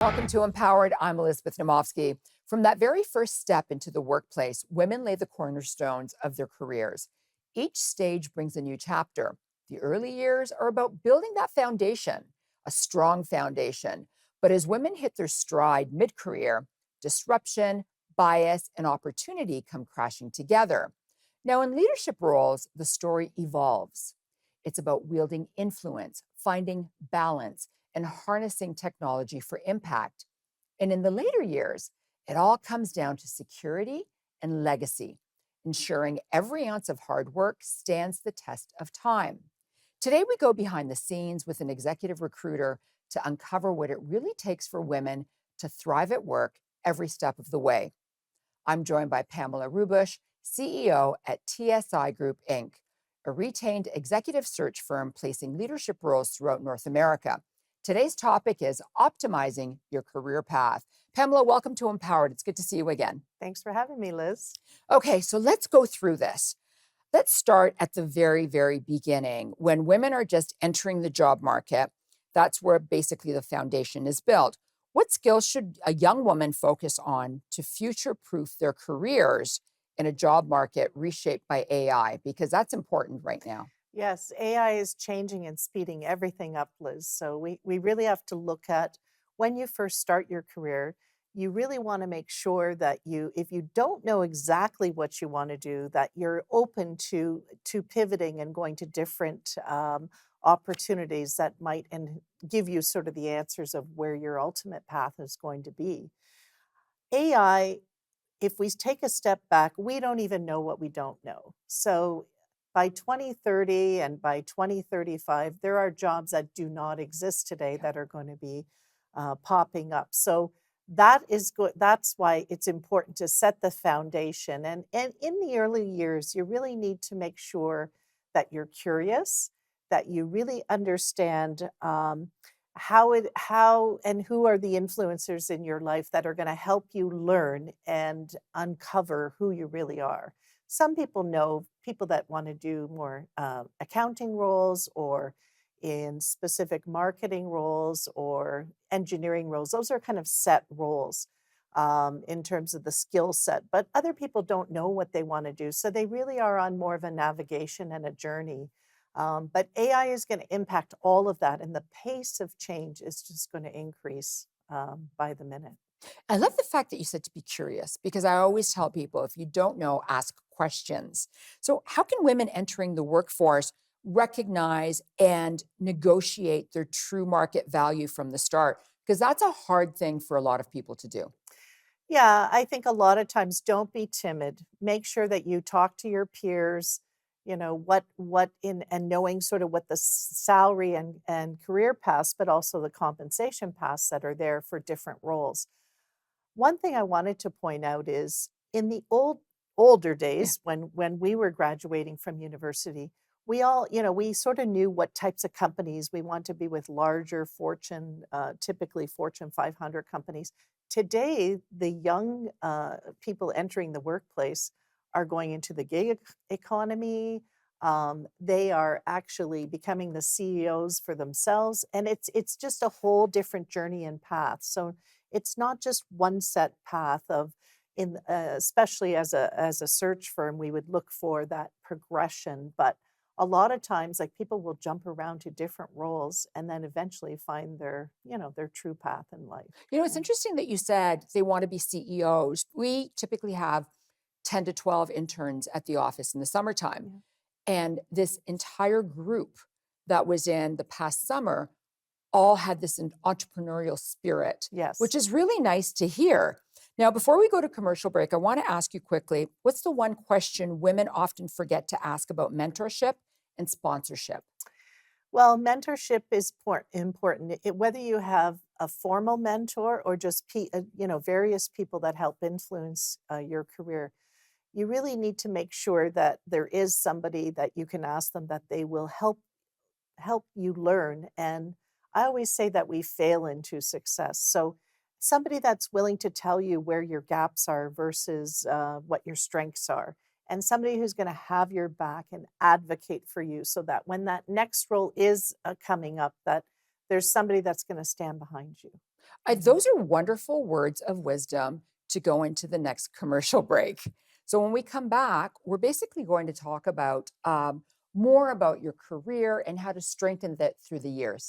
Welcome to Empowered. I'm Elizabeth Namofsky. From that very first step into the workplace, women lay the cornerstones of their careers. Each stage brings a new chapter. The early years are about building that foundation, a strong foundation. But as women hit their stride mid career, disruption, bias, and opportunity come crashing together. Now, in leadership roles, the story evolves. It's about wielding influence, finding balance, and harnessing technology for impact. And in the later years, it all comes down to security and legacy, ensuring every ounce of hard work stands the test of time. Today, we go behind the scenes with an executive recruiter to uncover what it really takes for women to thrive at work every step of the way. I'm joined by Pamela Ruebusch, CEO at TSI Group Inc., a retained executive search firm placing leadership roles throughout North America. Today's topic is optimizing your career path. Pamela, welcome to Empowered. It's good to see you again. Thanks for having me, Liz. Okay, so let's go through this. Let's start at the very, very beginning. When women are just entering the job market, that's where basically the foundation is built. What skills should a young woman focus on to future proof their careers in a job market reshaped by AI? Because that's important right now. Yes, AI is changing and speeding everything up, Liz. So we really have to look at when you first start your career, you really want to make sure that if you don't know exactly what you want to do, that you're open to pivoting and going to different opportunities that might and give you sort of the answers of where your ultimate path is going to be. AI, if we take a step back, we don't even know what we don't know. So by 2030 and by 2035, there are jobs that do not exist today that are going to be popping up. So that is good. That's why it's important to set the foundation. And in the early years, you really need to make sure that you're curious, that you really understand how and who are the influencers in your life that are going to help you learn and uncover who you really are. Some people know people that want to do more accounting roles or in specific marketing roles or engineering roles. Those are kind of set roles in terms of the skill set, but other people don't know what they want to do, so they really are on more of a navigation and a journey. But AI is going to impact all of that, and the pace of change is just going to increase by the minute. I love the fact that you said to be curious, because I always tell people if you don't know, ask questions. So, how can women entering the workforce recognize and negotiate their true market value from the start? Because that's a hard thing for a lot of people to do. Yeah, I think a lot of times don't be timid. Make sure that you talk to your peers, you know, what in and knowing sort of what the salary and career paths, but also the compensation paths that are there for different roles. One thing I wanted to point out is in the older Yeah. days when we were graduating from university, we all, we sort of knew what types of companies we want to be with larger Fortune, typically Fortune 500 companies. Today, the young people entering the workplace are going into the gig economy. They are actually becoming the CEOs for themselves, and it's just a whole different journey and path. So it's not just one set path of especially as a search firm, we would look for that progression. But a lot of times, like people will jump around to different roles and then eventually find their true path in life. It's interesting that you said they want to be CEOs. We typically have 10 to 12 interns at the office in the summertime. Yeah. And this entire group that was in the past summer all had this entrepreneurial spirit, Yes. which is really nice to hear. Now, before we go to commercial break, I want to ask you quickly, what's the one question women often forget to ask about mentorship and sponsorship? Well, mentorship is important. Whether you have a formal mentor or just various people that help influence your career, you really need to make sure that there is somebody that you can ask them that they will help you learn. And I always say that we fail into success. So somebody that's willing to tell you where your gaps are versus what your strengths are. And somebody who's going to have your back and advocate for you so that when that next role is coming up, that there's somebody that's going to stand behind you. Mhm. Those are wonderful words of wisdom to go into the next commercial break. So, when we come back, we're basically going to talk about more about your career and how to strengthen that through the years.